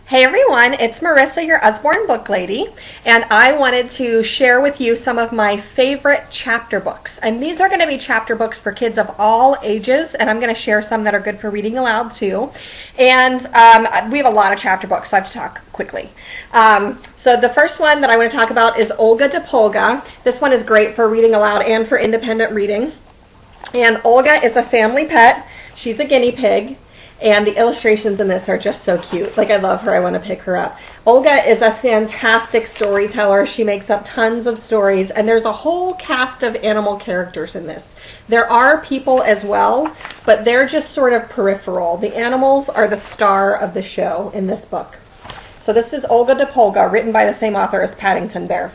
Hey everyone, it's Marissa, your Usborne book lady, and I wanted to share with you some of my favorite chapter books. And these are going to be chapter books for kids of all ages, and I'm going to share some that are good for reading aloud too. And we have a lot of chapter books, so I have to talk quickly. So the first one that I want to talk about is Olga de Polga. This one is great for reading aloud and for independent reading. And Olga is a family pet. She's a guinea pig. And the illustrations in this are just so cute. Like, I love her. I want to pick her up. Olga is a fantastic storyteller. She makes up tons of stories. And there's a whole cast of animal characters in this. There are people as well, but they're just sort of peripheral. The animals are the star of the show in this book. So this is Olga de Polga, written by the same author as Paddington Bear.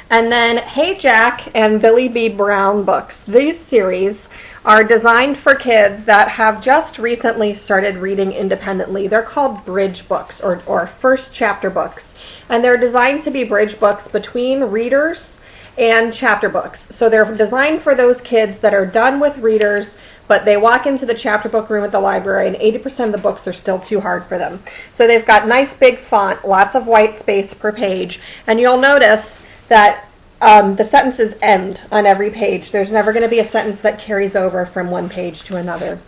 And then Hey Jack and Billy B. Brown books. These series are designed for kids that have just recently started reading independently. They're called bridge books or first chapter books. And they're designed to be bridge books between readers and chapter books. So they're designed for those kids that are done with readers, but they walk into the chapter book room at the library and 80% of the books are still too hard for them. So they've got nice big font, lots of white space per page, and you'll notice that the sentences end on every page. There's never going to be a sentence that carries over from one page to another.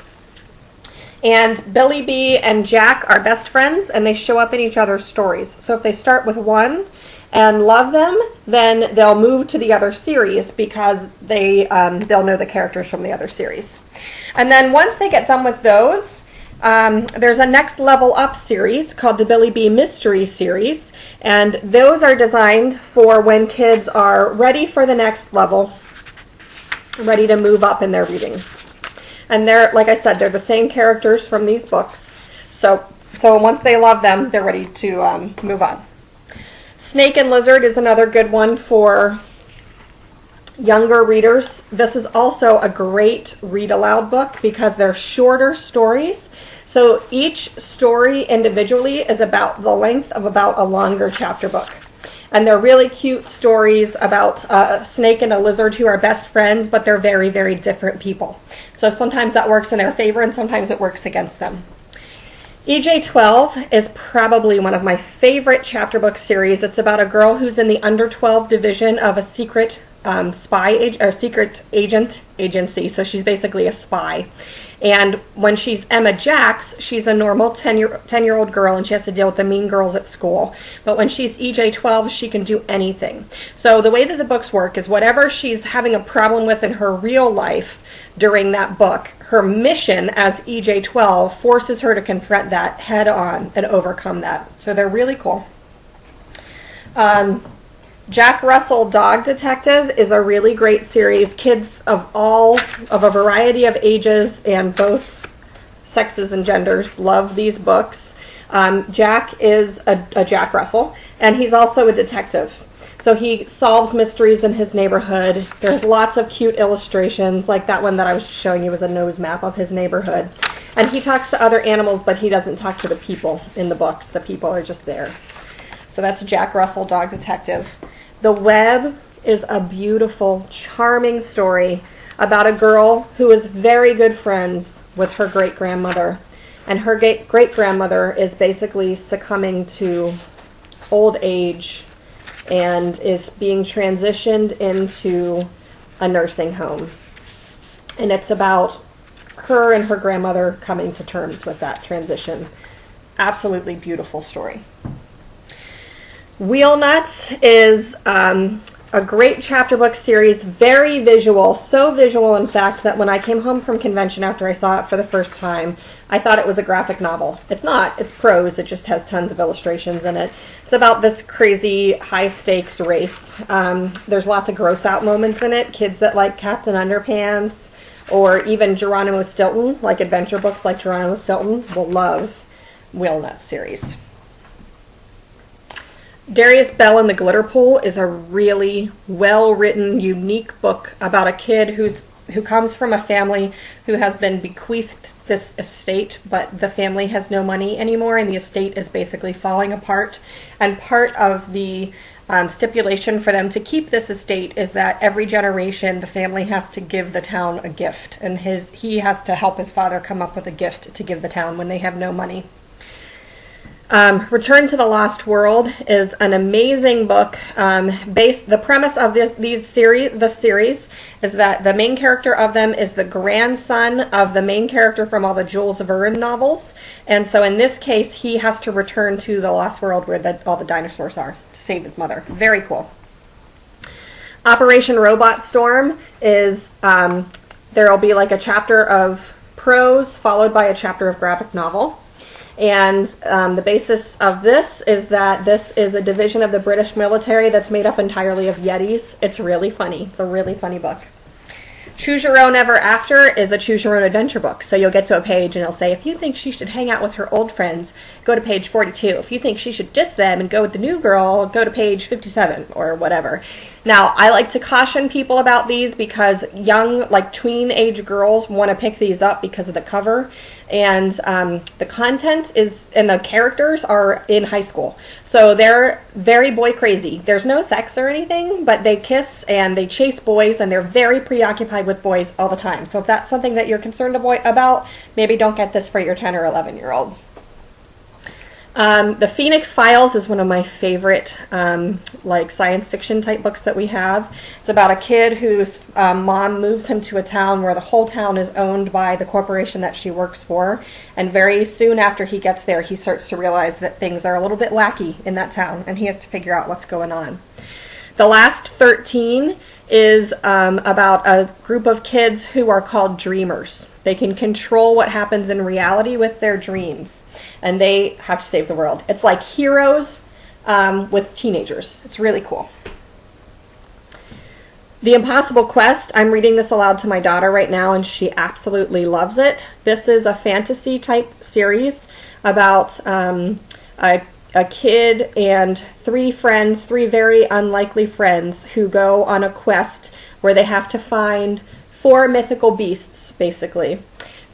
And Billy B and Jack are best friends, and they show up in each other's stories. So if they start with one and love them, then they'll move to the other series because they'll know the characters from the other series. And then once they get done with those, there's a next level up series called the Billy B Mystery Series. And those are designed for when kids are ready for the next level, ready to move up in their reading. And they're, like I said, they're the same characters from these books. So once they love them, they're ready to move on. Snake and Lizard is another good one for younger readers. This is also a great read aloud book because they're shorter stories. So each story individually is about the length of about a longer chapter book. And they're really cute stories about a snake and a lizard who are best friends, but they're very, very different people. So sometimes that works in their favor and sometimes it works against them. EJ-12 is probably one of my favorite chapter book series. It's about a girl who's in the under 12 division of a secret secret agency. So she's basically a spy. And when she's Emma Jacks, she's a normal 10-year-old girl, and she has to deal with the mean girls at school. But when she's EJ-12, she can do anything. So the way that the books work is whatever she's having a problem with in her real life during that book, her mission as EJ-12 forces her to confront that head on and overcome that. So they're really cool. Jack Russell Dog Detective is a really great series. Kids of a variety of ages and both sexes and genders love these books. Jack is a Jack Russell, and he's also a detective. So he solves mysteries in his neighborhood. There's lots of cute illustrations, like that one that I was showing you was a nose map of his neighborhood. And he talks to other animals, but he doesn't talk to the people in the books. The people are just there. So that's Jack Russell Dog Detective. The Web is a beautiful, charming story about a girl who is very good friends with her great-grandmother. And her great-grandmother is basically succumbing to old age and is being transitioned into a nursing home. And it's about her and her grandmother coming to terms with that transition. Absolutely beautiful story. Wheel Nuts is a great chapter book series, very visual, so visual in fact that when I came home from convention after I saw it for the first time, I thought it was a graphic novel. It's not, it's prose, it just has tons of illustrations in it. It's about this crazy high stakes race. There's lots of gross out moments in it. Kids that like Captain Underpants or even Geronimo Stilton, like adventure books like Geronimo Stilton, will love Wheel Nuts series. Darius Bell and the Glitter Pool is a really well-written, unique book about a kid who comes from a family who has been bequeathed this estate, but the family has no money anymore, and the estate is basically falling apart. And part of the stipulation for them to keep this estate is that every generation the family has to give the town a gift, and he has to help his father come up with a gift to give the town when they have no money. Return to the Lost World is an amazing book. The premise of this series is that the main character of them is the grandson of the main character from all the Jules Verne novels, and so in this case he has to return to the Lost World where all the dinosaurs are to save his mother. Very cool. Operation Robot Storm is there'll be like a chapter of prose followed by a chapter of graphic novel. And the basis of this is that this is a division of the British military that's made up entirely of Yetis. It's really funny. It's a really funny book. Choose Your Own Ever After is a choose your own adventure book. So you'll get to a page and it'll say, if you think she should hang out with her old friends, go to page 42. If you think she should diss them and go with the new girl, go to page 57 or whatever. Now, I like to caution people about these because young, like tween age girls want to pick these up because of the cover. And the content and the characters are in high school. So they're very boy crazy. There's no sex or anything, but they kiss and they chase boys and they're very preoccupied with boys all the time. So if that's something that you're concerned about, maybe don't get this for your 10 or 11-year-old. The Phoenix Files is one of my favorite like science fiction type books that we have. It's about a kid whose mom moves him to a town where the whole town is owned by the corporation that she works for, and very soon after he gets there he starts to realize that things are a little bit wacky in that town and he has to figure out what's going on. The Last 13 is about a group of kids who are called dreamers. They can control what happens in reality with their dreams. And they have to save the world. It's like Heroes with teenagers. It's really cool. The Impossible Quest, I'm reading this aloud to my daughter right now and she absolutely loves it. This is a fantasy type series about a kid and three very unlikely friends who go on a quest where they have to find 4 mythical beasts, basically,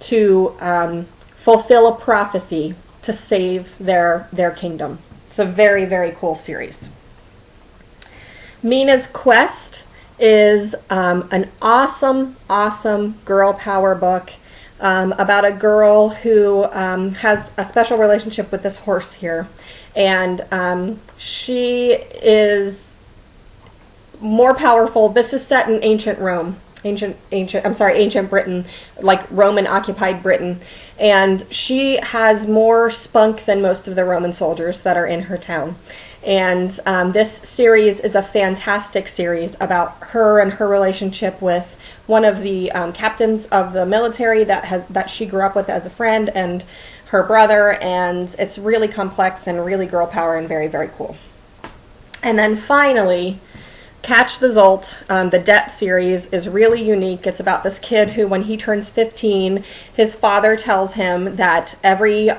to fulfill a prophecy to save their kingdom. It's a very, very cool series. Minas Quest is an awesome girl power book about a girl who has a special relationship with this horse here. And she is more powerful. This is set in ancient Rome. Ancient Britain, like Roman occupied Britain, and she has more spunk than most of the Roman soldiers that are in her town. And this series is a fantastic series about her and her relationship with one of the captains of the military that she grew up with as a friend, and her brother, and it's really complex and really girl power and very, very cool. And then finally, Catch the Zolt, the Debt series, is really unique. It's about this kid who, when he turns 15, his father tells him that every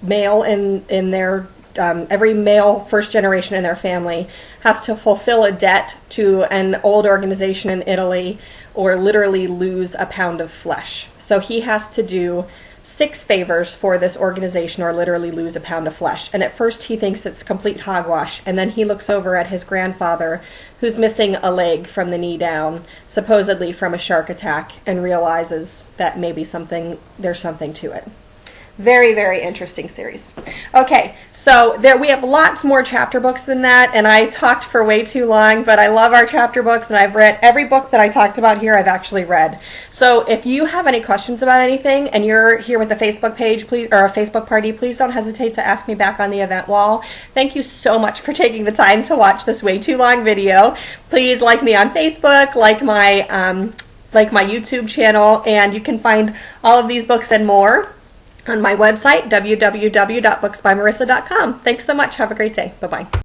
male every male first generation in their family has to fulfill a debt to an old organization in Italy or literally lose a pound of flesh. So he has to do 6 favors for this organization or literally lose a pound of flesh. And at first he thinks it's complete hogwash, and then he looks over at his grandfather who's missing a leg from the knee down, supposedly from a shark attack, and realizes that maybe there's something to it. Very, very interesting series. Okay, so we have lots more chapter books than that, and I talked for way too long, but I love our chapter books, and I've read every book that I talked about here. I've actually read. So if you have any questions about anything, and you're here with a Facebook page, please, or a Facebook party, please don't hesitate to ask me back on the event wall. Thank you so much for taking the time to watch this way too long video. Please like me on Facebook, like my YouTube channel, and you can find all of these books and more on my website, www.booksbymarisa.com. Thanks so much. Have a great day. Bye-bye.